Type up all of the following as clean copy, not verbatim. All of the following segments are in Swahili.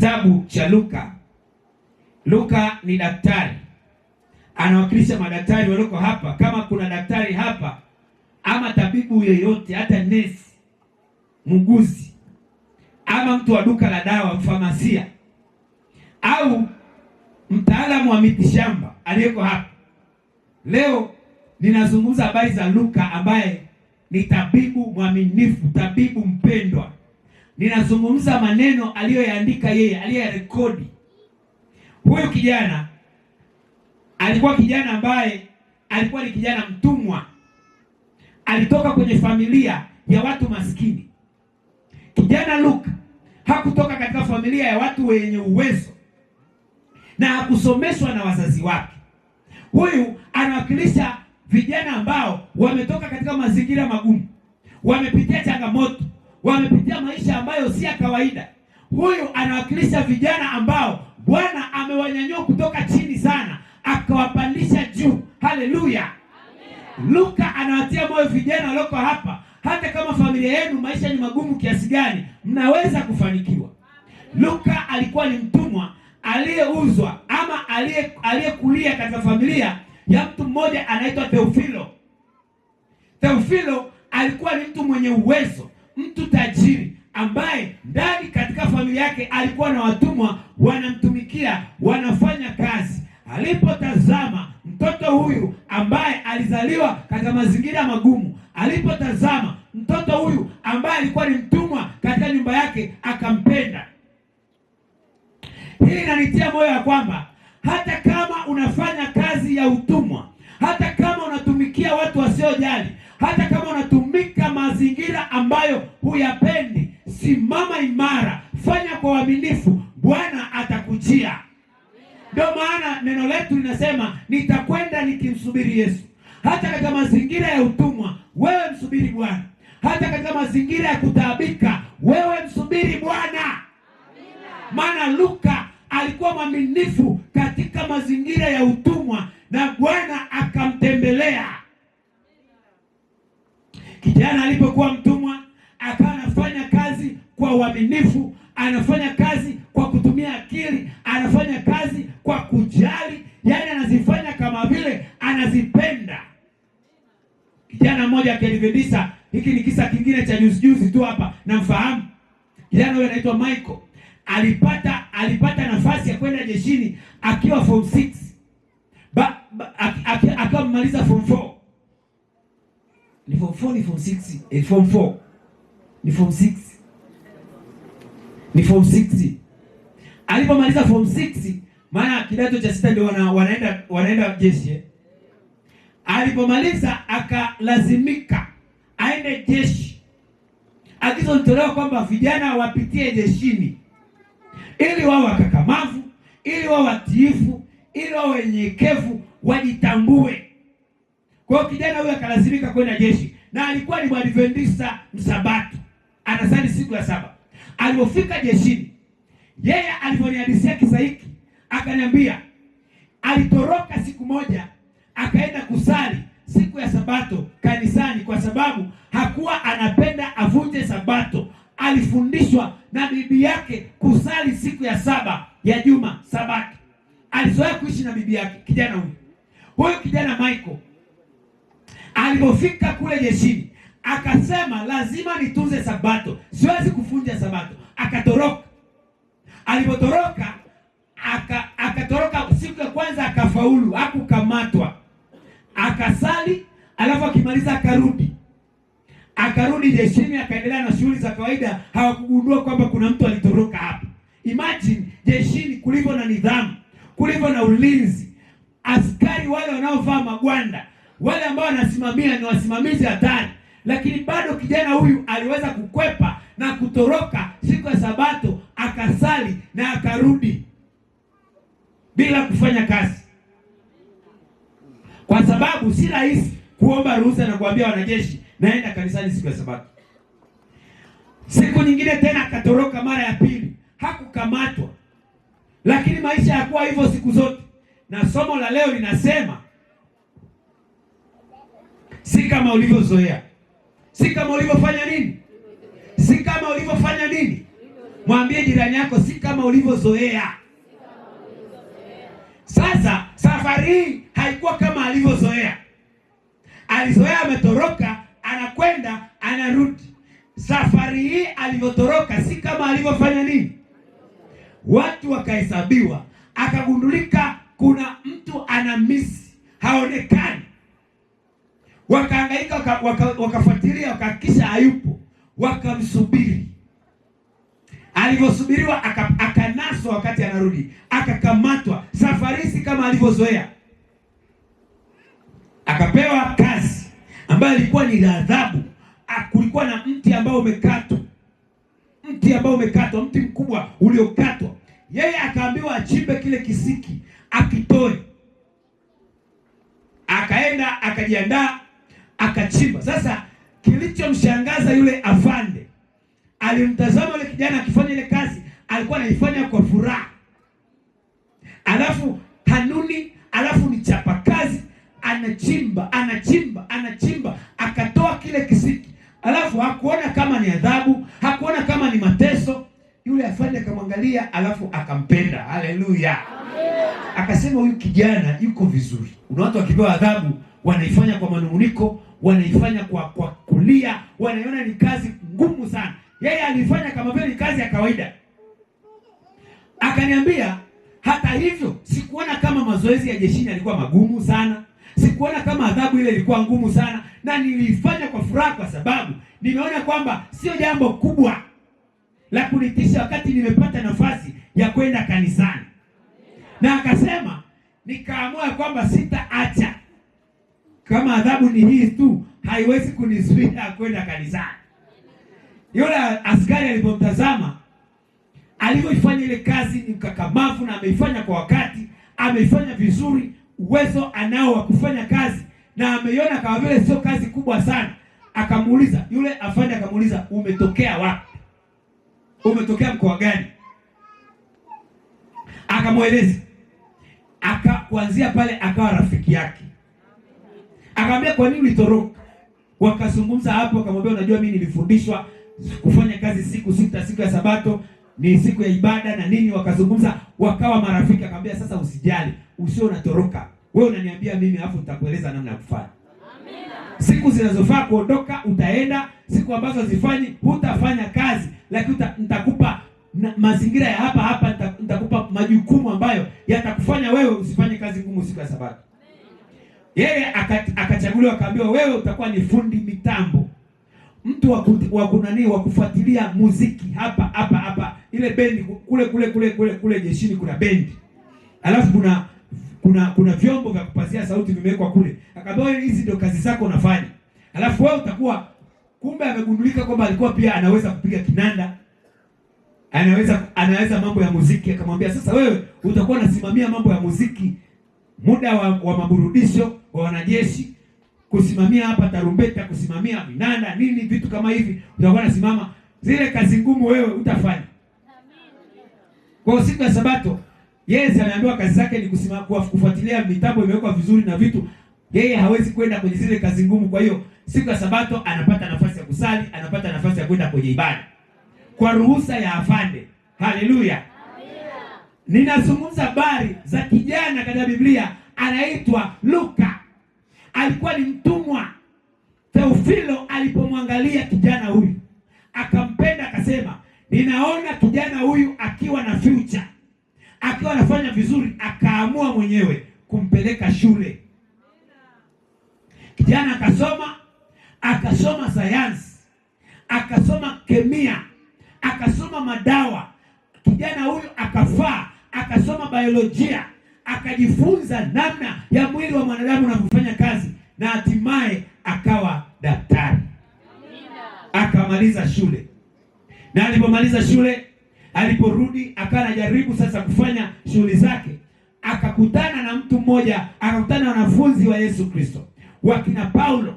kitabu cha Luka. Luka ni daktari, anawakilisha madaktari walioko hapa. Kama kuna daktari hapa ama tabibu yeyote, hata nesi, muuguzi, ama mtu wa duka la dawa, mfamasia, au mtaalamu wa mitishamba aliyeko hapa leo, ninazungumza habari za Luka ambaye ni tabibu mwaminifu, tabibu mpendwa. Ninazungumza maneno aliyoyaandika yeye, aliyoyarekodi. Huyu kijana alikuwa kijana ambaye alikuwa ni kijana mtumwa. Alitoka kwenye familia ya watu maskini. Kijana Luka hakutoka katika familia ya watu wenye uwezo na hakusomeshwa na wazazi wake. Huyu anawakilisha vijana ambao wametoka katika mazingira magumu, wamepitia changamoto, wamepitia maisha ambayo si ya kawaida. Huyu anawakilisha vijana ambao Bwana amewanyanyua kutoka chini sana akawapandisha juu. Haleluya! Luka anawatia moyo vijana walioko hapa, hata kama familia yenu maisha ni magumu kiasi gani, mnaweza kufanikiwa. Luka alikuwa ni mtumwa aliyeuzwa ama aliyekulia katika familia ya mtu mmoja anaitwa Theofilo. Theofilo alikuwa ni mtu mwenye uwezo, mtu tajiri ambaye ndani katika familia yake alikuwa na watumwa wanamtumikia, wanafanya kazi. Alipotazama mtoto huyu ambaye alizaliwa katika mazingira magumu, alipotazama mtoto huyu ambaye alikuwa ni mtumwa katika nyumba yake, akampenda. Hili inanitia moyo ya kwamba hata kama unafanya kazi ya utumwa, hata kama unatumikia watu wasiojali, hata kama unatumika mazingira ambayo huyapendi, simama imara, fanya kwa uaminifu, Bwana atakujia. Ndio maana neno letu linasema nitakwenda nikimsubiri Yesu. Hata katika mazingira ya utumwa, wewe msubiri Bwana. Hata katika mazingira ya kutaabika, wewe msubiri Bwana. Maana Luka alikuwa mwaminifu katika mazingira ya utumwa na Bwana akamtembelea. Kijana alipokuwa mtumwa, akawa anafanya kazi kwa uaminifu, anafanya kazi kwa kutumia akili, anafanya kazi kwa kujali, yaani anazifanya kama vile anazipenda. Kijana mmoja akielevendisa, hiki ni kisa kingine cha juzi tu hapa, namfahamu. Kijana huyo anaitwa Michael. Alipata nafasi ya kwenda jeshini akiwa form 6. Akiwa amemaliza form 4. Ni form 4 ni form 6? Form 4. Ni form 6. Ni form 6. Alipomaliza form 6, maana kidato cha 6 ndio wanaenda jeshi. Alipomaliza akalazimika aende jeshi. Agizo litolewa kwamba vijana wapitie jeshini ili wao wakakamavu, ili wao watiifu, ili wao wenyekevu, wajitambue. Kwa hiyo kijana huyo akalazimika kwenda jeshi, na alikuwa ni Mwadventista msabato, anasali siku ya saba. Alipofika jeshini, yeye alivyonihadisia kisa hiki, akaniambia alitoroka siku moja akaenda kusali siku ya sabato kanisani, kwa sababu hakuwa anapenda avunje sabato. Alifundishwa na bibi yake kusali siku ya saba ya juma, sabato. Alizoea kuishi na bibi yake kijana huyu kijana Michael. Alipofika kule jeshini, akasema lazima nitunze sabato, siwezi kuvunja sabato. Akatoroka. Alipotoroka, akatoroka siku ya kwanza akafaulu, hakukamatwa. Akasali, alafu akimaliza akarudi jeshini, akaendelea na shughuli za kawaida. Hawakugundua kwamba kuna mtu alitoroka hapa. Imagine jeshini kulivyo na nidhamu, kulivyo na ulinzi, askari wale wanaovaa magwanda, wale ambao wanasimamia ni wasimamizi hatari, lakini bado kijana huyu aliweza kukwepa na kutoroka siku ya sabato, akasali na akarudi bila kufanya kazi, kwa sababu si rahisi kuomba ruhusa na kuambia wanajeshi naenda kanisani siku ya sabato. Siku nyingine tena akatoroka mara ya pili, hakukamatwa. Lakini maisha yakuwa hivyo siku zote, na somo la leo linasema si kama ulivyozoea, si kama ulivyofanya nini, si kama ulivyofanya nini. Mwambie jirani yako, si kama ulivyozoea. Sasa safari hii haikuwa kama alivyozoea. Alizoea ametoroka, anakwenda, anarudi. Safari hii alivyotoroka si kama alivyofanya nini? Watu wakahesabiwa, akagundulika kuna mtu ana miss, haonekani. Wakahangaika, wakafuatilia, wakahakisha hayupo, wakamsubiri. Alivyosubiriwa akanaswa, wakati anarudi akakamatwa. Safari si kama alivyozoea. Akapewa kazi ambayo ilikuwa ni adhabu. Kulikuwa na mti ambao umekatwa, mti mkubwa uliokatwa. Yeye akaambiwa achimbe kile kisiki, akitoe. Akaenda, akajiandaa, akachimba. Sasa kilichomshangaza yule afande, alimtazama yule kijana akifanya ile kazi, alikuwa anaifanya kwa furaha. Alafu kanuni, alafu ni chapa kazi, anachimba, akatoa kile kisiki. Alafu hakuona kama ni adhabu, hakuona kama ni mateso. Yule afande akamwangalia, alafu akampenda. Haleluya. Akasema huyu kijana yuko vizuri. Una watu wakipewa adhabu wanaifanya kwa manunguniko, wanaifanya kwa kulia, wanaiona ni kazi ngumu sana. Yeye alifanya kama vile ni kazi ya kawaida. Akaniambia, hata hivyo sikuona kama mazoezi ya jeshini yalikuwa magumu sana. Sikuona kama adhabu ile ilikuwa ngumu sana, na nilifanya kwa furaha, kwa sababu nimeona kwamba sio jambo kubwa la kunitisha wakati nimepata nafasi ya kwenda kanisani. Na akasema, nikaamua kwamba sitaacha. Kama adhabu ni hii tu, haiwezi kunizuia kwenda kanisani. Yule askari alipomtazama, alivyoifanya ile kazi ni mkakamavu, na ameifanya kwa wakati, ameifanya vizuri, uwezo anao wa kufanya kazi, na ameiona kama vile sio kazi kubwa sana. Akamuuliza yule afande, akamuuliza, umetokea wapi? Umetokea mkoa gani? Akamweleza. Kuanzia pale akawa rafiki yake. Akamwambia, kwa nini ulitoroka? Wakazungumza hapo, akamwambia, unajua mimi nilifundishwa kufanya kazi siku sita, siku ya Sabato ni siku ya ibada na nini. Wakazungumza, wakawa marafiki. Akamwambia, sasa usijali, usio unatoroka. Wewe unaniambia mimi, alafu nitakueleza namna ya kufanya. Amina. Siku zinazofaa kuondoka utaenda, siku ambazo hazifanyi hutafanya kazi, lakini nitakupa mazingira ya hapa, nitakupa majukumu ambayo yatakufanya wewe usifanye kazi ngumu siku ya Sabato. Yeye akachaguliwa, akaambiwa, wewe utakuwa ni fundi mitambo, mtu wa kufuatilia muziki hapa ile bendi kule jeshini kuna bendi. Alafu kuna vyombo vya kupazia sauti vimewekwa kule. Akaambia, hizi ndio kazi zako unafanya. Alafu wewe utakuwa, kumbe amegundulika kwamba alikuwa pia anaweza kupiga kinanda. Anaweza mambo ya muziki. Akamwambia, sasa wewe utakuwa unasimamia mambo ya muziki, muda wa maburudisho wa wanajeshi, kusimamia hapa tarumbeta, kusimamia vinanda, nini, vitu kama hivi. Utakuwa unasimama zile kazi ngumu, wewe utafanya. Kwa siku ya Sabato, yeye anaambiwa kazi zake ni kufuatilia mitambo imewekwa vizuri na vitu. Yeye hawezi kwenda kwenye zile kazi ngumu. Kwa hiyo siku ya Sabato anapata nafasi ya kusali, anapata nafasi ya kwenda kwenye ibada kwa ruhusa ya afande. Haleluya. Ninazungumza habari za kijana katika Biblia anaitwa Luka. Alikuwa ni mtumwa. Theofilo alipomwangalia kijana huyu akampenda, akasema, ninaona kijana huyu akiwa na future, akiwa anafanya vizuri. Akaamua mwenyewe kumpeleka shule. Kijana akasoma sayansi, akasoma kemia, akasoma madawa. Kijana huyu akafaa, akasoma biolojia, akajifunza namna ya mwili wa mwanadamu unavyofanya kazi, na hatimaye akawa daktari. Akamaliza shule. Na alipomaliza shule, aliporudi akawa anajaribu sasa kufanya shughuli zake. Akakutana na mtu mmoja, akakutana na wanafunzi wa Yesu Kristo, wakina Paulo.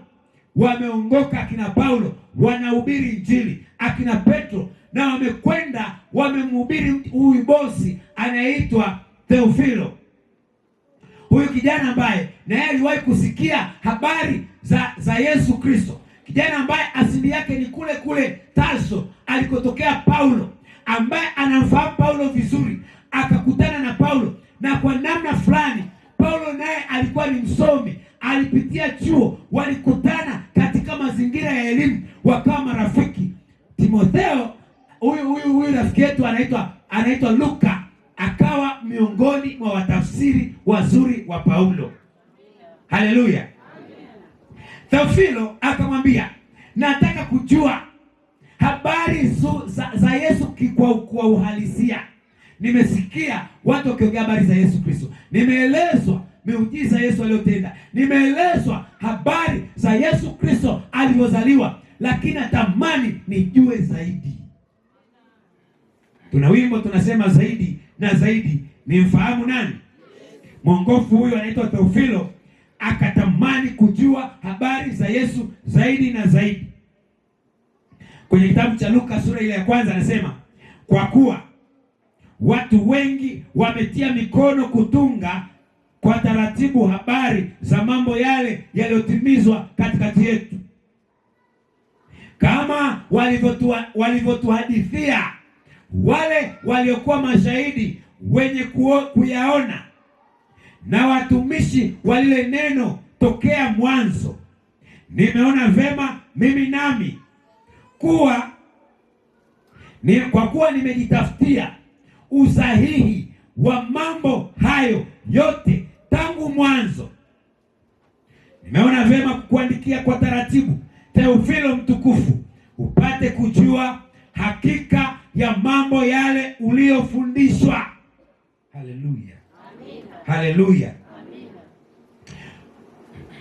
Wameongoka akina Paulo, wanahubiri Injili. Akina Petro na wamekwenda wamemhubiri huyu bosi anaitwa Theofilo. Huyu kijana ambaye naye aliwahi kusikia habari za Yesu Kristo. Kijana ambaye asili yake ni kule Tarso alikotokea Paulo. ambaye anamfahamu Paulo vizuri akakutana na Paulo, na kwa namna fulani Paulo naye alikuwa ni msomi, alipitia chuo, walikutana katika mazingira ya elimu, wakawa marafiki. Timotheo, huyu rafiki yetu anaitwa Luka, akawa miongoni mwa watafsiri wazuri wa Paulo. Haleluya. Theofilo akamwambia, nataka kujua habari za Yesu kwa uhalisia. Nimesikia watu wakiongea habari za Yesu Kristo, nimeelezwa miujiza Yesu aliyotenda, nimeelezwa habari za Yesu Kristo alivyozaliwa, lakini natamani nijue zaidi. Tuna wimbo tunasema zaidi na zaidi nimfahamu nani? Mwongofu huyu anaitwa Theofilo akatamani kujua habari za Yesu zaidi na zaidi. Kwenye kitabu cha Luka sura ile ya kwanza anasema, kwa kuwa watu wengi wametia mikono kutunga kwa taratibu habari za mambo yale yaliyotimizwa katikati yetu, kama walivyotuhadithia wale waliokuwa mashahidi wenye kuyaona na watumishi wa lile neno tokea mwanzo. Nimeona vema mimi nami kwa kuwa nimejitafutia usahihi wa mambo hayo yote tangu mwanzo. Nimeona vema kukuandikia kwa taratibu, Theofilo mtukufu, upate kujua hakika ya mambo yale uliyofundishwa. Haleluya. Haleluya.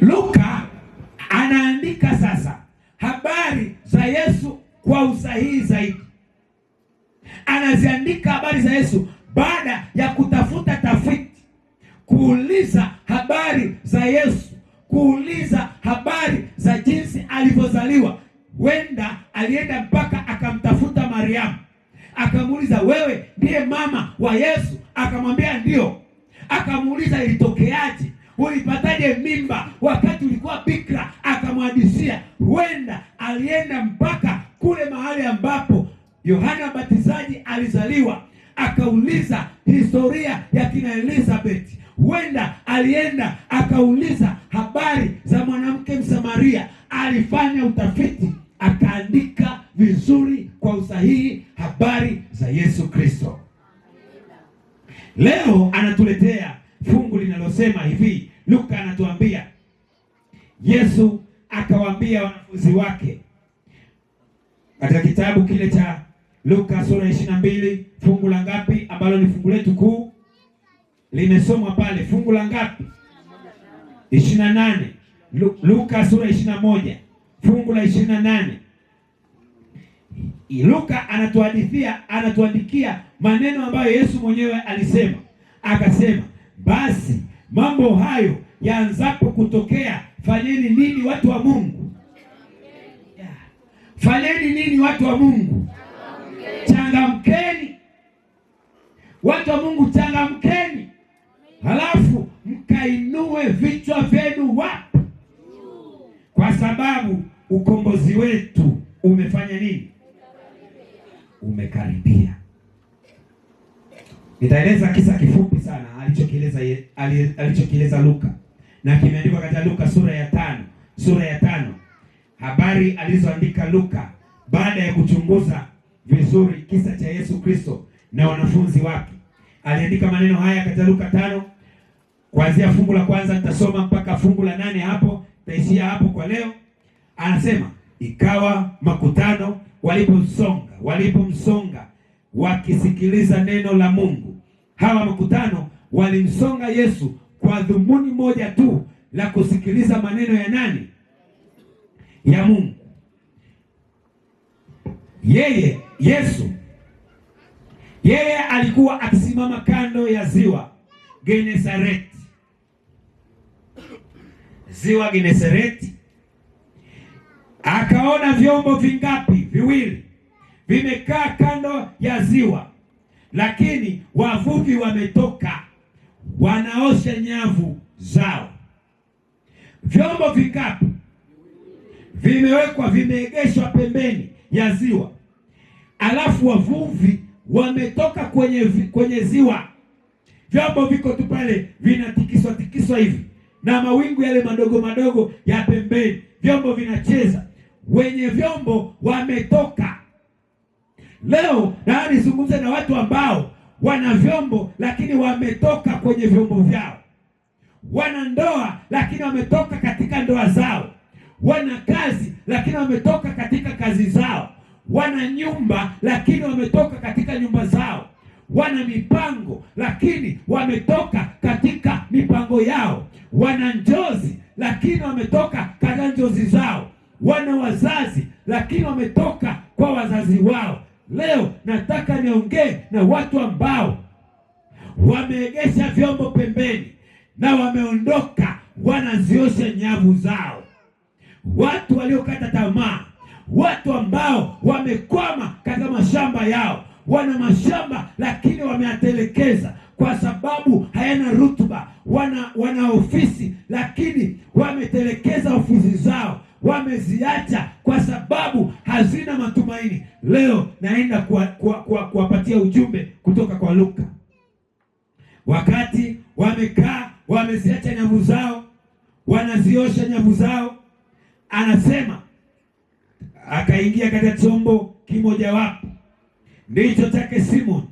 Luka anaandika sasa habari za Yesu kwa usahihi zaidi. Anaziandika habari za Yesu baada ya kutafuta tafiti, kuuliza habari za Yesu, kuuliza habari za jinsi alivyozaliwa. Wenda alienda mpaka akamtafuta Mariamu, akamuuliza, wewe ndiye mama wa Yesu? Akamwambia ndio. Akamuuliza, ilitokeaje? Ulipataje mimba wakati ulikuwa bikira? Akamhadisia. Wenda alienda mpaka kule mahali ambapo Yohana Mbatizaji alizaliwa, akauliza historia ya kina Elizabeth. Wenda alienda akauliza habari za mwanamke Msamaria. Alifanya utafiti, akaandika vizuri kwa usahihi habari za Yesu Kristo. Leo anatuletea fungu linalosema hivi. Luka anatuambia, Yesu akawaambia wanafunzi wake katika kitabu kile cha Luka sura 22, fungu la ngapi ambalo ni fungu letu kuu limesomwa pale? Fungu la ngapi? 28. Luka sura 21 fungu la 28. Luka anatuandikia maneno ambayo Yesu mwenyewe alisema. Akasema, basi mambo hayo yaanzapo kutokea, fanyeni nini watu wa Mungu? Fanyeni nini watu wa Mungu? Changamkeni. Watu wa Mungu, changamkeni. Halafu mkainue vichwa vyenu wapi? Kwa sababu ukombozi wetu umefanya nini? Umekaribia. Nitaeleza kisa kifupi sana alichokieleza Luka, na kimeandikwa katika Luka sura ya 5. Habari alizoandika Luka baada ya kuchunguza vizuri kisa cha Yesu Kristo na wanafunzi wake. Aliandika maneno haya katika Luka 5 kuanzia fungu la kwanza, nitasoma mpaka fungu la 8. Hapo taishia hapo kwa leo. Anasema, ikawa makutano walipomsonga wakisikiliza neno la Mungu. Hawa makutano walimsonga Yesu kwa dhumuni moja tu, la kusikiliza maneno ya nani? Ya Mungu. Yeye alikuwa akisimama kando ya ziwa Genesareti. Ziwa Genesareti. Akaona vyombo vingapi? Viwili vimekaa kando ya ziwa, lakini wavuvi wametoka, wanaosha nyavu zao. Vyombo vingapi? Vimeegeshwa pembeni ya ziwa. Alafu wavuvi wametoka kwenye ziwa. Vyombo viko tu pale vinatikiswa tikiswa hivi na mawingu yale madogo madogo ya pembeni, vyombo vinacheza. Wenye vyombo wametoka. Leo na nizungumze na watu ambao wana vyombo lakini wametoka kwenye vyombo vyao. Wana ndoa lakini wametoka katika ndoa zao. Wana kazi lakini wametoka katika kazi zao. Wana nyumba lakini wametoka katika nyumba zao. Wana mipango lakini wametoka katika mipango yao. Wana njozi lakini wametoka katika njozi zao. Wana wazazi lakini wametoka kwa wazazi wao. Leo nataka niongee na watu ambao wameegesha vyombo pembeni na wameondoka, wanaziosha nyavu zao. Watu waliokata tamaa, watu ambao wamekwama katika mashamba yao. Wana mashamba lakini wameatelekeza kwa sababu hayana rutuba. Wana ofisi lakini wametelekeza ofisi zao, wameziacha kwa sababu hazina matumaini. Leo naenda kuwapatia ujumbe kutoka kwa Luka. Wakati wamekaa wameziacha nyavu zao, wanaziosha nyavu zao, anasema akaingia katika chombo kimojawapo ndicho chake Simon,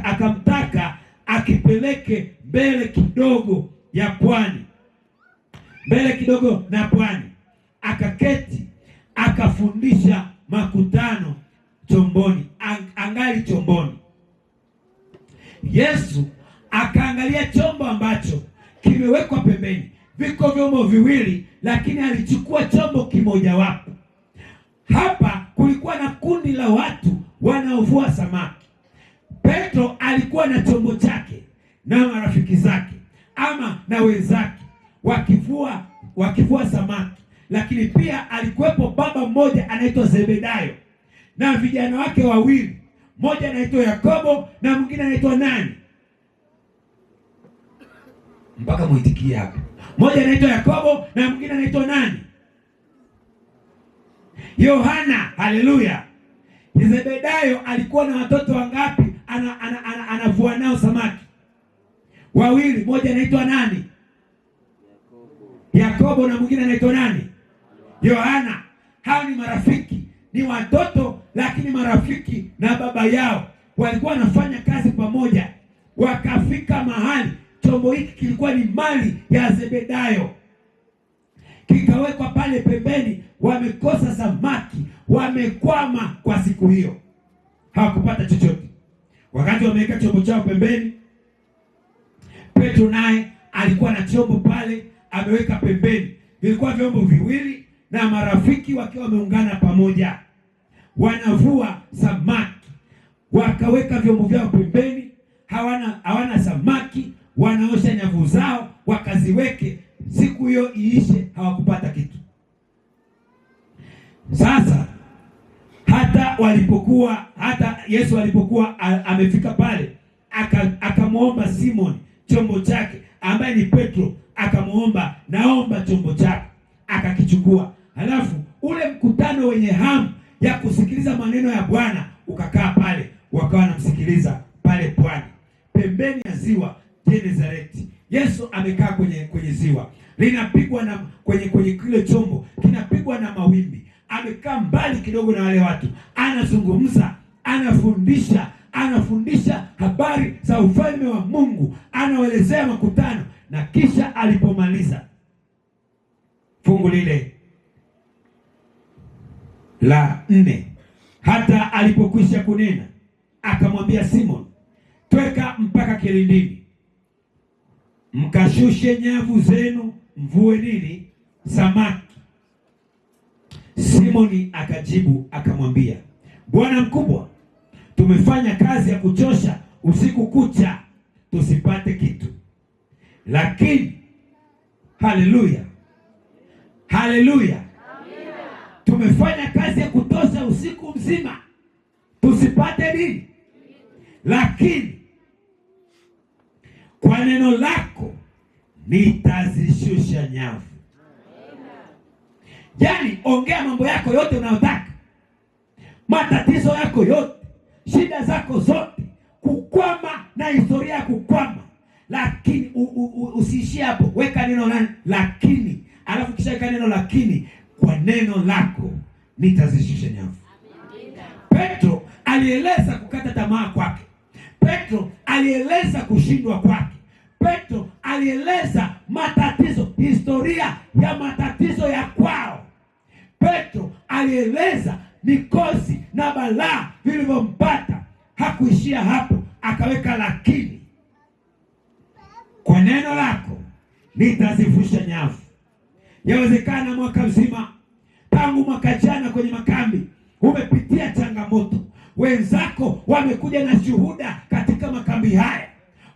akamtaka akipeleke mbele kidogo ya pwani, mbele kidogo na pwani. Akaketi akafundisha makutano chomboni, angali chomboni. Yesu akaangalia chombo ambacho kimewekwa pembeni. Viko vyombo viwili lakini alichukua chombo kimojawapo. Hapa kulikuwa na kundi la watu wanaovua samaki. Petro alikuwa na chombo chake na marafiki zake ama na wenzake wakivua samaki, lakini pia alikuwepo baba mmoja anaitwa Zebedayo na vijana wake wawili, mmoja anaitwa Yakobo na mwingine anaitwa nani? Mpaka muitikie hapa. Mmoja anaitwa Yakobo na mwingine anaitwa nani? Yohana. Haleluya. Zebedayo alikuwa na watoto wangapi? Anavua nao samaki wawili, mmoja anaitwa nani? Yakobo na mwingine anaitwa nani? Yohana. Hao ni marafiki, ni watoto lakini marafiki na baba yao. Walikuwa wanafanya kazi pamoja. Wakafika mahali chombo hiki kilikuwa ni mali ya Zebedayo, kikawekwa pale pembeni. Wamekosa samaki, wamekwama kwa siku hiyo, hawakupata chochote. Wakati wameweka chombo chao pembeni, Petro naye alikuwa na chombo pale ameweka pembeni. Vilikuwa vyombo viwili na marafiki wakiwa wameungana pamoja, wanavua samaki. Wakaweka vyombo vyao pembeni, hawana samaki, wanaosha nyavu zao wakaziweke. Siku hiyo iishe, hawakupata kitu. Sasa hata Yesu alipokuwa amefika pale, akamwomba Simon chombo chake ambaye ni Petro, akamwomba, naomba chombo chako, akakichukua. Halafu ule mkutano wenye hamu ya kusikiliza maneno ya Bwana ukakaa pale, wakawa wanamsikiliza pale pwani pembeni ya ziwa Genezareti. Yesu amekaa kwenye ziwa, linapigwa na kwenye kile chombo kinapigwa na mawimbi. Amekaa mbali kidogo na wale watu, anazungumza, anafundisha habari za ufalme wa Mungu, anaelezea makutano. Na kisha alipomaliza fungu lile la 4, hata alipokwisha kunena, akamwambia Simon, tweka mpaka kilindini, mkashushe nyavu zenu, mvue nini? Samaki. Simoni akajibu akamwambia, Bwana mkubwa, tumefanya kazi ya kuchosha usiku kucha tusipate kitu, lakini haleluya, haleluya, tumefanya kazi ya kutosha usiku mzima tusipate nini, lakini kwa neno lako nitazishusha nyavu. Yaani ongea mambo yako yote unayotaka. matatizo yako yote, shida zako zote, kukwama na historia ya kukwama. Lakini usiishie hapo, weka neno lakini, alafu kisha weka neno lakini, kwa neno lako nitazishusha nyavu. Petro alieleza kukata tamaa kwake. Petro alieleza kushindwa kwake. Petro alieleza matatizo, historia ya matatizo ya kwao. Petro alieleza mikosi na balaa vilivyompata. Hakuishia hapo, akaweka lakini, kwa neno lako nitazivusha nyavu. Yawezekana mwaka mzima, tangu mwaka jana kwenye makambi, umepitia changamoto. Wenzako wamekuja na shuhuda katika makambi haya,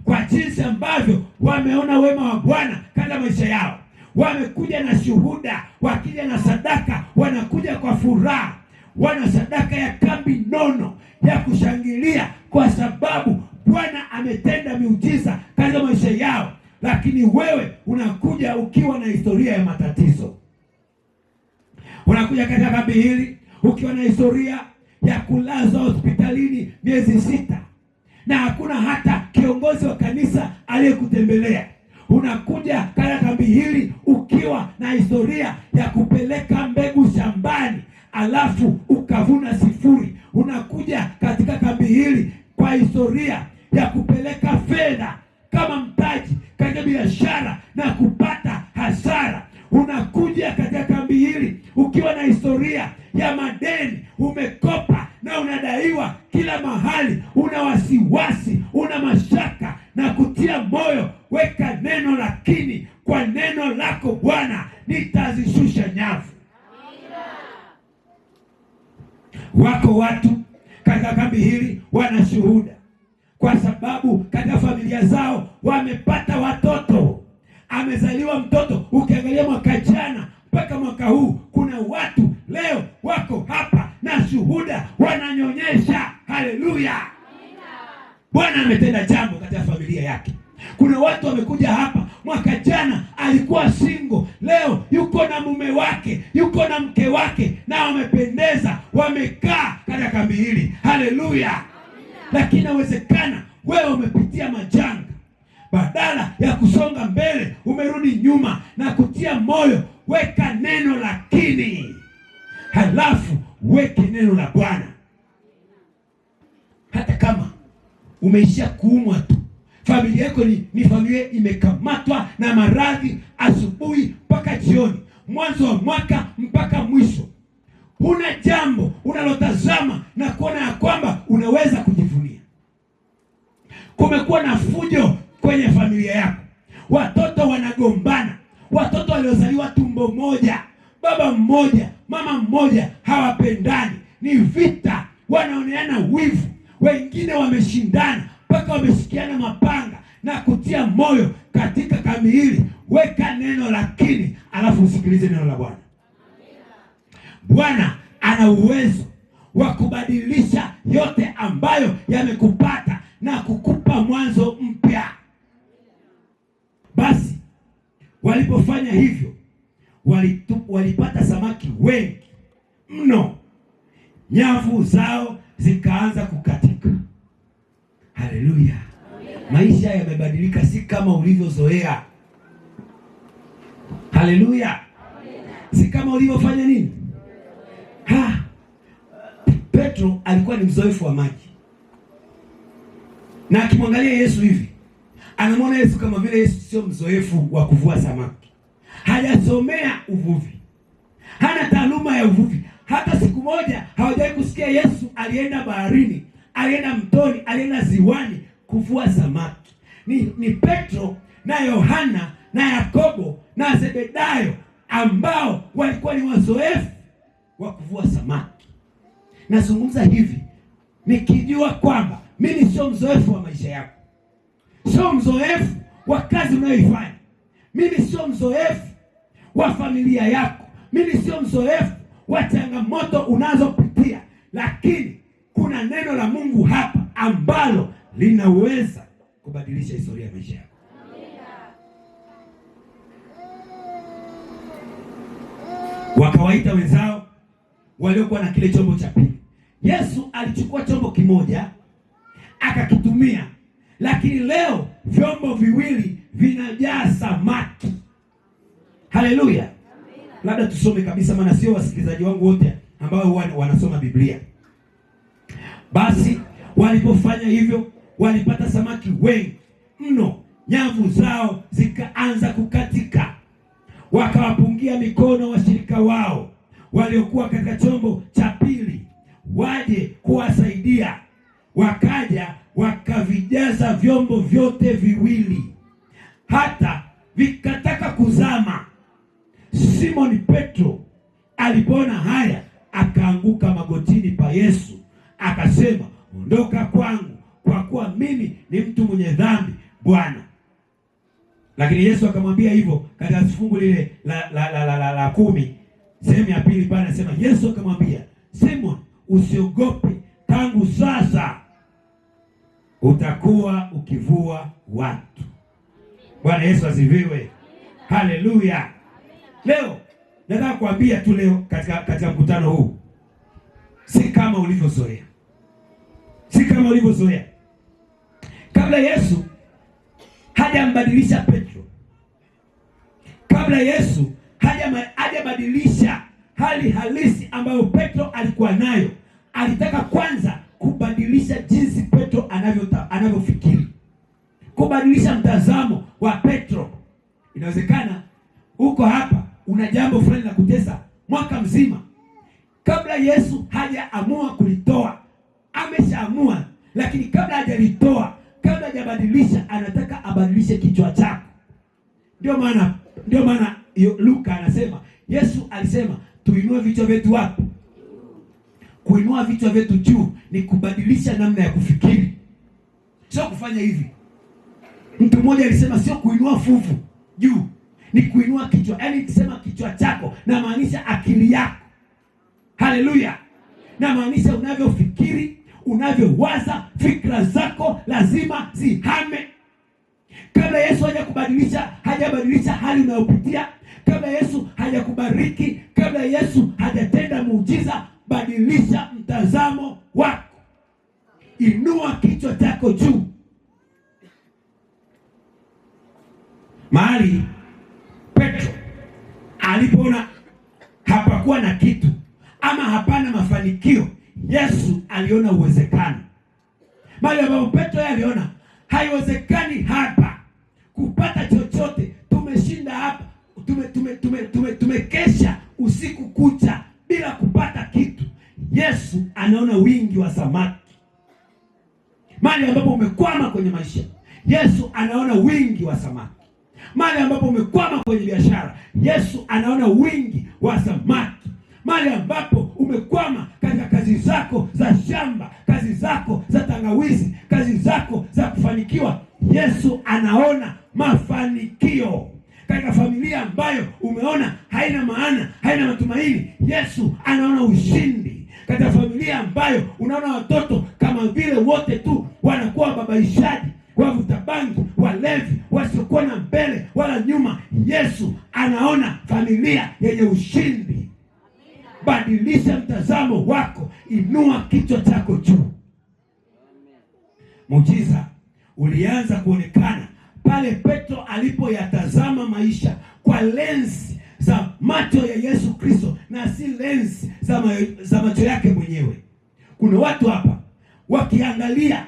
kwa jinsi ambavyo wameona wema wa Bwana katika maisha yao. Wamekuja na shuhuda, wakija na sadaka, wanakuja kwa furaha, wana sadaka ya kambi nono ya kushangilia, kwa sababu Bwana ametenda miujiza katika maisha yao. Lakini wewe unakuja ukiwa na historia ya matatizo. Unakuja katika kambi hili ukiwa na historia ya kulazwa hospitalini miezi 6 na hakuna hata kiongozi wa kanisa aliyekutembelea. Unakuja katika kambi hili ukiwa na historia ya kupeleka mbegu shambani alafu ukavuna 0. Unakuja katika kambi hili kwa historia ya kupeleka fedha kama mtaji katika biashara na kupata hasara. Unakuja katika kambi hili ukiwa na historia ya madeni, umekopa na unadaiwa kila mahali, una wasiwasi, una mashaka na kutia moyo. Weka neno lakini, kwa neno lako Bwana nitazishusha nyavu. Wako watu katika kambi hili wana shuhuda, kwa sababu katika familia zao wamepata watoto. Amezaliwa mtoto, ukiangalia mwaka jana mpaka mwaka huu, kuna watu leo wako hapa na shuhuda, wananyonyesha. Haleluya! Bwana ametenda jambo katika familia yake. Kuna watu wamekuja hapa, mwaka jana alikuwa single, leo yuko na mume wake, yuko na mke wake, na wamependeza, wamekaa katika kambi hili. Haleluya! Lakini inawezekana wewe umepitia majanga, badala ya kusonga mbele umerudi nyuma na kutia moyo. Weka neno lakini, halafu weke neno la Bwana. Hata kama umeishia kuumwa tu, familia yako ni familia imekamatwa na maradhi asubuhi mpaka jioni, mwanzo wa mwaka mpaka mwisho, huna jambo unalotazama na kuona ya kwamba unaweza kujivunia. Kumekuwa na fujo kwenye familia yako, watoto wanagombana, watoto waliozaliwa tumbo moja, baba mmoja, mama mmoja, hawapendani, ni vita, wanaoneana wivu, wengine wameshindana mpaka wameshikiana mapanga. Na kutia moyo katika kambi hili, weka neno lakini, alafu usikilize neno la Bwana. Bwana ana uwezo wa kubadilisha yote ambayo yamekupata na kukupa mwanzo mpya. Basi walipofanya hivyo, walipata samaki wengi mno, nyavu zao zikaanza kukatika. Haleluya! Maisha yamebadilika, si kama ulivyozoea. Haleluya! Si kama ulivyofanya nini? Petro alikuwa ni mzoefu wa maji, na akimwangalia Yesu hivi, anamwona Yesu kama vile Yesu sio mzoefu wa kuvua samaki. Hajasomea uvuvi, hana taaluma ya uvuvi. Hata siku moja hawajawahi kusikia Yesu alienda baharini, alienda mtoni, alienda ziwani kuvua samaki. Ni Petro na Yohana na Yakobo na Zebedayo ambao walikuwa ni wazoefu wa kuvua samaki. Nazungumza hivi nikijua kwamba mimi sio mzoefu wa maisha yako, sio mzoefu wa kazi unayoifanya, mimi sio mzoefu wa familia yako, mimi sio mzoefu wa changamoto unazopitia, lakini kuna neno la Mungu hapa ambalo linaweza kubadilisha historia ya maisha yako. Wakawaita wenzao waliokuwa na kile chombo cha pili. Yesu alichukua chombo kimoja akakitumia, lakini leo vyombo viwili vinajaa samaki. Haleluya! Labda tusome kabisa, maana sio wasikilizaji wangu wote ambao wanasoma Biblia. Basi walipofanya hivyo, walipata samaki wengi mno, nyavu zao zikaanza kukatika. Wakawapungia mikono washirika wao waliokuwa katika chombo cha pili waje kuwasaidia. Wakaja wakavijaza vyombo vyote viwili hata vikataka kuzama. Simoni Petro alipoona haya, akaanguka magotini pa Yesu akasema, ondoka kwangu, kwa kuwa mimi ni mtu mwenye dhambi, Bwana. Lakini Yesu akamwambia hivyo katika fungu lile la 10 sehemu ya pili pale anasema, Yesu akamwambia, Simon, usiogope, tangu sasa utakuwa ukivua watu. Bwana Yesu asifiwe. Haleluya. Leo nataka kuambia tu leo katika mkutano huu, si kama ulivyozoea. Si kama ulivyozoea. Kabla Yesu hajambadilisha Petro, kabla Yesu hajabadilisha hali halisi ambayo Petro alikuwa nayo, alitaka kwanza kubadilisha jinsi Petro anavyofikiri, kubadilisha mtazamo wa Petro. Inawezekana uko hapa una jambo fulani la kutesa mwaka mzima, kabla Yesu hajaamua kulitoa. Ameshaamua, lakini kabla hajalitoa, kabla hajabadilisha, anataka abadilishe kichwa chako. Ndio maana Luka anasema, Yesu alisema tuinue vichwa vyetu wapi? Kuinua vichwa vyetu juu ni kubadilisha namna ya kufikiri, sio kufanya hivi. Mtu mmoja alisema sio kuinua fuvu juu, ni kuinua kichwa. Yaani nikisema kichwa chako, na maanisha akili yako. Haleluya. Na maanisha unavyofikiri, unavyowaza, fikra zako lazima zihame. Kabla Yesu hajabadilisha hali unayopitia, kabla Yesu hajakubariki, kabla Yesu hajatenda muujiza, badilisha mtazamo wako. Inua kichwa chako juu. Mahali Petro alipoona hapakuwa na kitu ama hapana mafanikio, Yesu aliona uwezekano. Mahali ambapo Petro aliona haiwezekani hapa kupata chochote, tumeshinda hapa, tumekesha usiku kucha bila kupata kitu, Yesu anaona wingi wa samaki. Mahali ambapo umekwama kwenye maisha, Yesu anaona wingi wa samaki. Mahali ambapo umekwama kwenye biashara, Yesu anaona wingi wa samaki. Mahali ambapo umekwama katika kazi zako za shamba, kazi zako za tangawizi, kazi zako za kufanikiwa, Yesu anaona mafanikio. Katika familia ambayo umeona haina maana, haina matumaini, Yesu anaona ushindi. Katika familia ambayo unaona watoto kama vile wote tu wanakuwa babaishaji, wavuta bangi, walevi, wasiokuwa na mbele wala nyuma, Yesu anaona familia yenye ushindi. Badilisha mtazamo wako, inua kichwa chako juu. Muujiza ulianza kuonekana pale Petro alipoyatazama maisha kwa lensi za macho ya Yesu Kristo na si lensi za macho yake mwenyewe. Kuna watu hapa wakiangalia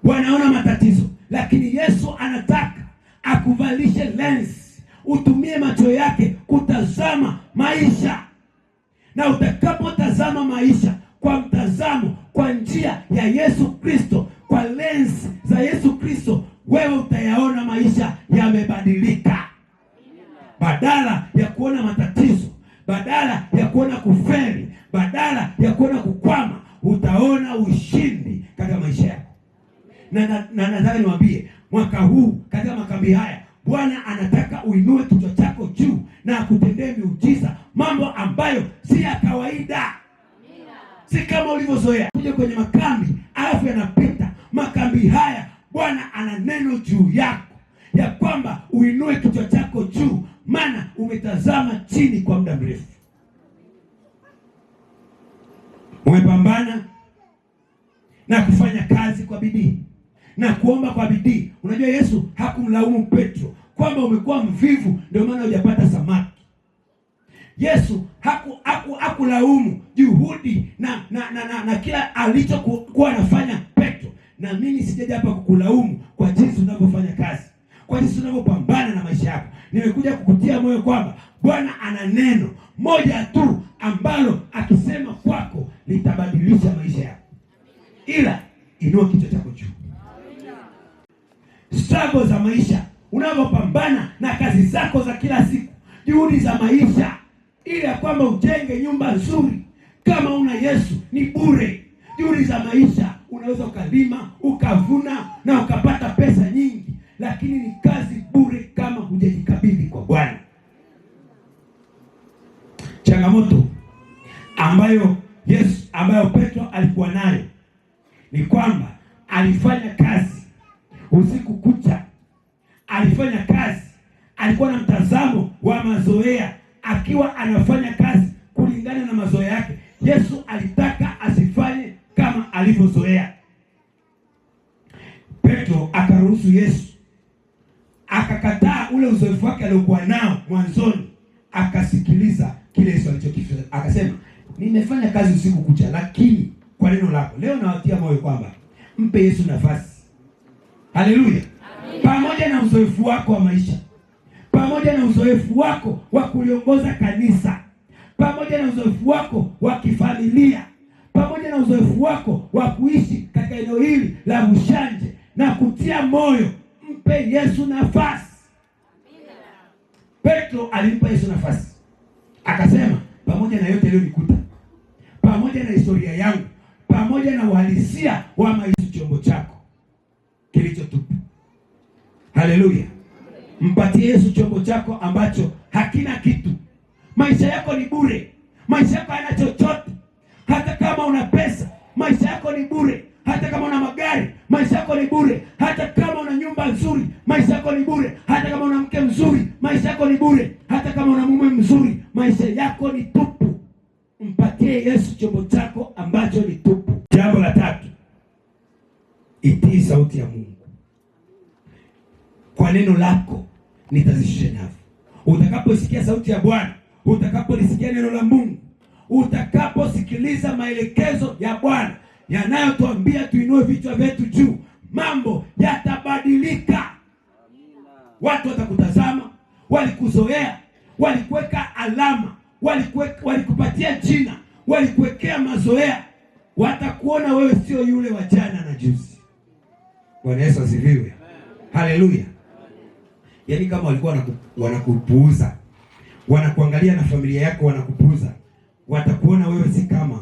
wanaona matatizo, lakini Yesu anataka akuvalishe lensi, utumie macho yake kutazama maisha. Na utakapotazama maisha kwa mtazamo, kwa njia ya Yesu Kristo, kwa lensi za Yesu Kristo, wewe utayaona maisha yamebadilika. Badala ya kuona matatizo, badala ya kuona kufeli, badala ya kuona kukwama, utaona ushindi katika maisha yako. Na nataka niwaambie, mwaka huu katika makambi haya, Bwana anataka uinue kichwa chako juu na akutendee miujiza, mambo ambayo si ya kawaida. Si kama ulivyozoea kuja kwenye makambi alafu yanapita. Makambi haya Bwana ana neno juu yako ya kwamba uinue kichwa chako juu, maana umetazama chini kwa muda mrefu. umepambana na kufanya kazi kwa bidii na kuomba kwa bidii. Unajua Yesu hakumlaumu Petro kwamba umekuwa mvivu ndio maana hujapata samaki. Yesu hakulaumu juhudi na kila alichokuwa anafanya Petro. Na mimi sijaja hapa kukulaumu kwa jinsi unavyofanya kazi, kwa jinsi unavyopambana na maisha yako. Nimekuja kukutia moyo kwamba Bwana ana neno moja tu ambalo akisema kwako litabadilisha maisha yako. Ila inua kichwa chako juu. Struggle za maisha, unavyopambana na kazi zako za kila siku, juhudi za maisha, ili ya kwamba ujenge nyumba nzuri, kama una Yesu ni bure. Juhudi za maisha, unaweza ukalima, ukavuna na ukapata pesa nyingi, lakini ni kazi bure kama hujajikabidhi kwa Bwana. Changamoto ambayo Petro alikuwa nayo ni kwamba alifanya kazi usiku kucha, alifanya kazi, alikuwa na mtazamo wa mazoea, akiwa anafanya kazi kulingana na mazoea yake. Yesu alitaka asifanye kama alivyozoea. Petro akaruhusu Yesu, akakataa ule uzoefu wake aliokuwa nao mwanzoni, akasikiliza kile Yesu alichokifanya. Akasema, nimefanya kazi usiku kucha, lakini kwa neno lako. Leo nawatia moyo kwamba mpe Yesu nafasi. Haleluya. Pamoja na uzoefu wako wa maisha, pamoja na uzoefu wako wa kuliongoza kanisa, pamoja na uzoefu wako wa kifamilia, pamoja na uzoefu wako wa kuishi katika eneo hili la Bushanje, na kutia moyo, mpe Yesu nafasi. Petro alimpa Yesu nafasi. Akasema, pamoja na yote yaliyonikuta, pamoja na historia yangu, pamoja na uhalisia wa maisha, chombo chako kilichotupa. Haleluya. Mpatie Yesu chombo chako ambacho hakina kitu. Maisha yako ni bure. Maisha yako hayana chochote. Hata kama una pesa, maisha yako ni bure. Hata kama una magari, maisha yako ni bure. Hata kama una nyumba nzuri, maisha yako ni bure. Hata kama una mke mzuri, maisha yako ni bure. Hata kama una mume mzuri, maisha yako ni tupu. Mpatie Yesu chombo chako ambacho ni tupu. Jambo la tatu, itii sauti ya Mungu. Kwa neno lako nitazishusha nyavu. Utakaposikia sauti ya Bwana, utakapolisikia neno la Mungu, utakaposikiliza maelekezo ya Bwana yanayotuambia tuinue vichwa vyetu juu, mambo yatabadilika. Watu watakutazama, walikuzoea, walikuweka alama, walikupatia jina, walikuwekea mazoea, watakuona wewe sio yule wa jana na juzi. Bwana Yesu asifiwe. Haleluya. Yaani kama walikuwa wanakupuuza, wanakuangalia na familia yako wanakupuuza, watakuona wewe si kama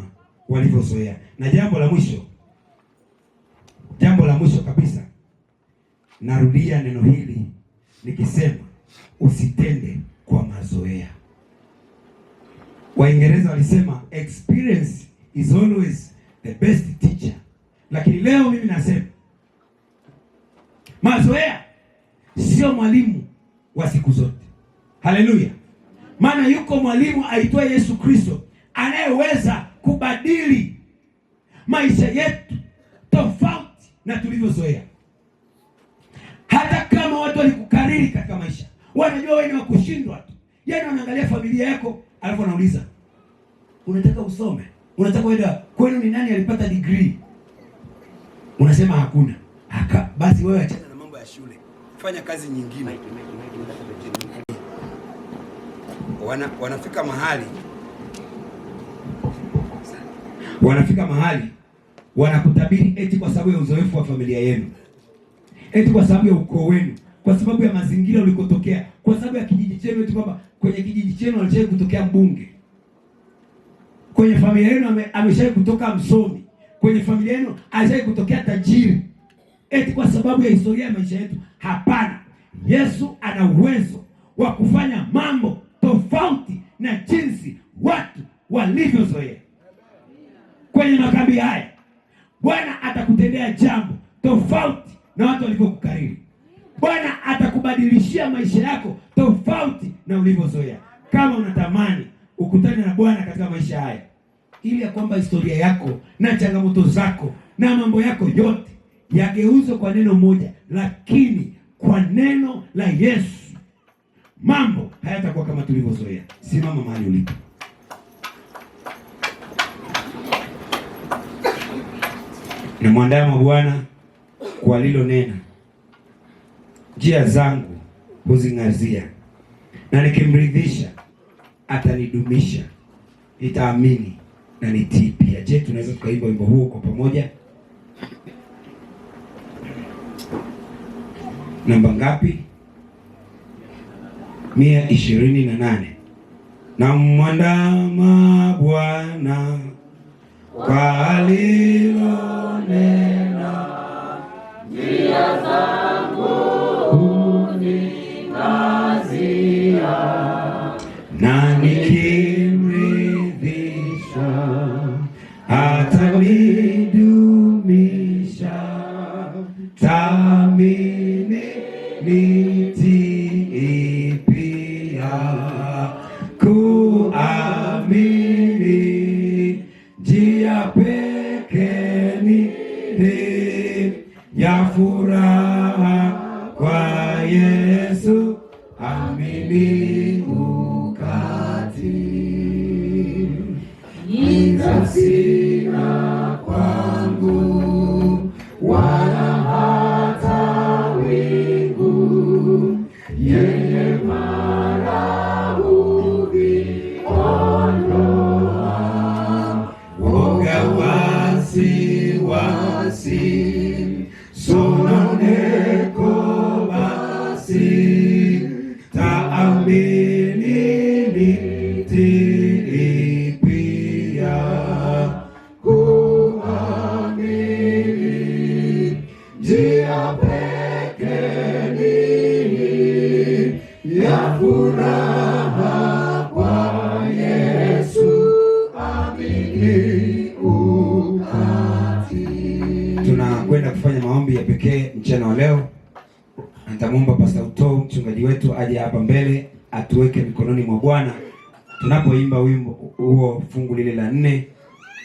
walivyozoea. Na jambo la mwisho kabisa, narudia neno hili nikisema, usitende kwa mazoea. Waingereza walisema experience is always the best teacher. Lakini leo mimi nasema mazoea sio mwalimu wa siku zote. Haleluya. Maana yuko mwalimu aitwaye Yesu Kristo, anayeweza kubadili maisha yetu tofauti na tulivyozoea. Hata kama watu walikukariri katika maisha, wanajua wewe ni wa kushindwa tu. Yaani wanaangalia familia yako, alafu wanauliza, unataka usome? Unataka kwenda kwenu ni nani alipata degree? Unasema hakuna. Basi wewe achana na mambo ya shule, fanya kazi nyingine. Wanafika mahali wanakutabiri eti kwa sababu ya uzoefu wa familia yenu, eti kwa sababu ya ukoo wenu, kwa sababu ya mazingira ulikotokea, kwa sababu ya kijiji chenu, eti kwamba kwenye kijiji chenu alishaye kutokea mbunge, kwenye familia yenu ameshaye kutoka msomi, kwenye familia yenu alishaye kutokea tajiri, eti kwa sababu ya historia ya maisha yetu. Hapana. Yesu ana uwezo wa kufanya mambo tofauti na jinsi watu walivyozoea. Kwenye makambi haya Bwana atakutendea jambo tofauti na watu walivyokukariri. Bwana atakubadilishia maisha yako tofauti na ulivyozoea. Kama unatamani ukutane na Bwana katika maisha haya, ili ya kwamba historia yako na changamoto zako na mambo yako yote yageuzwe kwa neno moja, lakini kwa neno la Yesu mambo hayatakuwa kama tulivyozoea. Simama mahali ulipo. Na mwandama Bwana kwa lilo nena, njia zangu huzing'azia, na nikimridhisha atanidumisha, nitaamini na nitii pia. Je, tunaweza tukaimba wimbo huo kwa pamoja? Namba ngapi? 128. Na mwandama Bwana kwa lilo nena, njia zangu huning'azia, na nikimridhisha atanidumisha, taamini nitii pia. Kuamini njia pekee ni ya furaha kwa Yesu, amini ukati. Giza sina kwangu, wala hata wingu, yeye mara huviondoa. Woga wasiwasi, sononeko basi, taamini nitii pia. Kuamini njia pekee ni ya furaha kwa Yesu, amini ukati. Tunakwenda kufanya maombi ya pekee mchana wa leo. Nitamwomba Pastor Uto, mchungaji wetu, aje hapa mbele atuweke mikononi mwa Bwana tunapoimba wimbo huo, fungu lile la 4.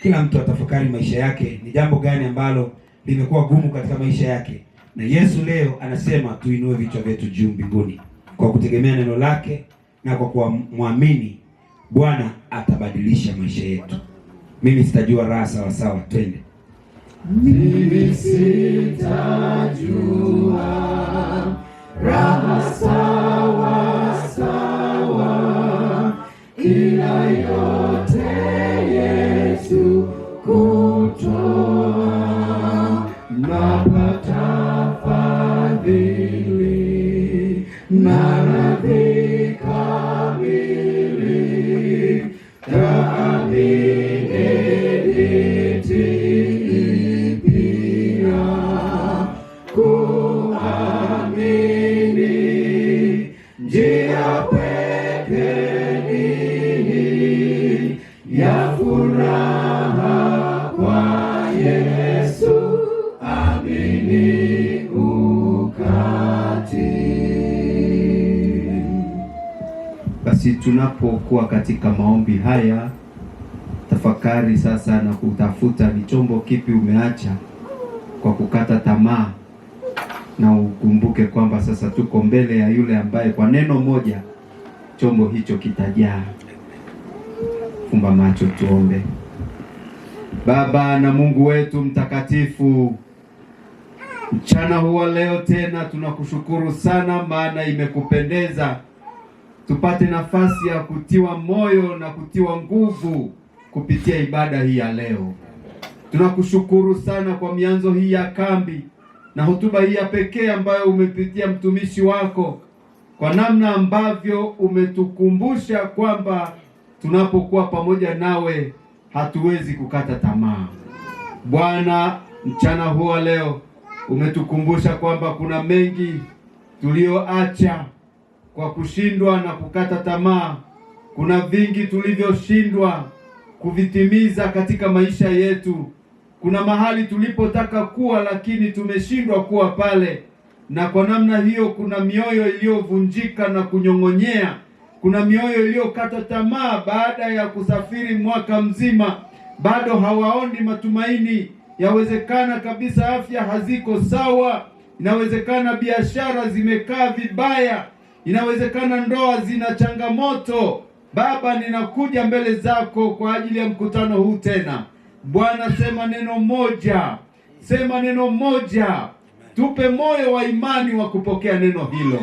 Kila mtu atafakari maisha yake, ni jambo gani ambalo limekuwa gumu katika maisha yake, na Yesu leo anasema tuinue vichwa vyetu juu mbinguni kwa kutegemea neno lake, na kwa kumwamini Bwana atabadilisha maisha yetu. Mimi sitajua raha sawa sawa, twende. Mimi sitajua raha sawa sawa, ila yote Yesu kutoa. Napata fadhili na radhi kamili, taamini nitii pia. Kuamini njia pekee ni ya furaha kwa Yesu, amini ukati. Basi tunapokuwa katika maombi haya, tafakari sasa na kutafuta ni chombo kipi umeacha kwa kukata tamaa, na ukumbuke kwamba sasa tuko mbele ya yule ambaye kwa neno moja chombo hicho kitajaa. Fumba macho tuombe. Baba na Mungu wetu mtakatifu, mchana huwa leo tena tunakushukuru sana, maana imekupendeza tupate nafasi ya kutiwa moyo na kutiwa nguvu kupitia ibada hii ya leo. Tunakushukuru sana kwa mianzo hii ya kambi na hotuba hii ya pekee ambayo umepitia mtumishi wako, kwa namna ambavyo umetukumbusha kwamba tunapokuwa pamoja nawe hatuwezi kukata tamaa. Bwana, mchana huo leo umetukumbusha kwamba kuna mengi tulioacha kwa kushindwa na kukata tamaa. Kuna vingi tulivyoshindwa kuvitimiza katika maisha yetu. Kuna mahali tulipotaka kuwa lakini tumeshindwa kuwa pale, na kwa namna hiyo kuna mioyo iliyovunjika na kunyong'onyea. Kuna mioyo iliyokata tamaa baada ya kusafiri mwaka mzima bado hawaoni matumaini. Yawezekana kabisa afya haziko sawa, inawezekana biashara zimekaa vibaya, inawezekana ndoa zina changamoto. Baba, ninakuja mbele zako kwa ajili ya mkutano huu tena. Bwana, sema neno moja, sema neno moja. Tupe moyo wa imani wa kupokea neno hilo,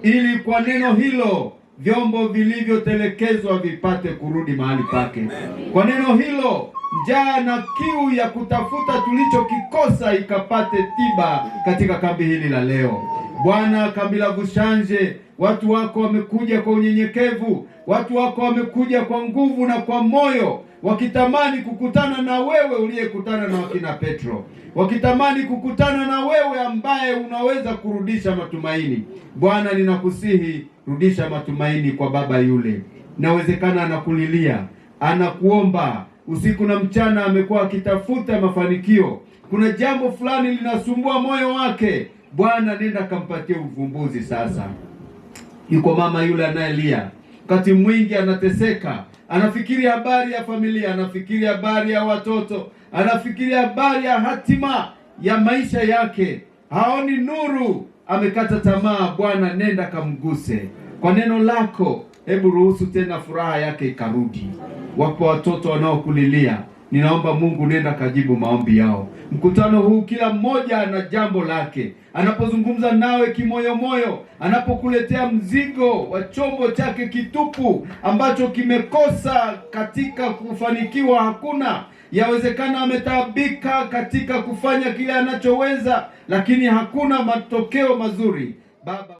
ili kwa neno hilo vyombo vilivyotelekezwa vipate kurudi mahali pake. Kwa neno hilo njaa na kiu ya kutafuta tulichokikosa ikapate tiba katika kambi hili la leo. Bwana, kambi la Bushanje, watu wako wamekuja kwa unyenyekevu, watu wako wamekuja kwa nguvu na kwa moyo, wakitamani kukutana na wewe uliyekutana na wakina Petro, wakitamani kukutana na wewe ambaye unaweza kurudisha matumaini. Bwana, ninakusihi, rudisha matumaini kwa baba yule. Inawezekana anakulilia, anakuomba usiku na mchana, amekuwa akitafuta mafanikio. Kuna jambo fulani linasumbua moyo wake. Bwana, nenda kampatie uvumbuzi sasa. Yuko mama yule anayelia, wakati mwingi anateseka, anafikiri habari ya familia, anafikiri habari ya watoto, anafikiri habari ya hatima ya maisha yake, haoni nuru, amekata tamaa. Bwana, nenda kamguse kwa neno lako. Hebu ruhusu tena furaha yake ikarudi. Wapo watoto wanaokulilia, ninaomba Mungu, nenda kajibu maombi yao. Mkutano huu kila mmoja ana jambo lake. Anapozungumza nawe kimoyomoyo, anapokuletea mzigo wa chombo chake kitupu ambacho kimekosa katika kufanikiwa, hakuna. Yawezekana ametaabika katika kufanya kile anachoweza, lakini hakuna matokeo mazuri. Baba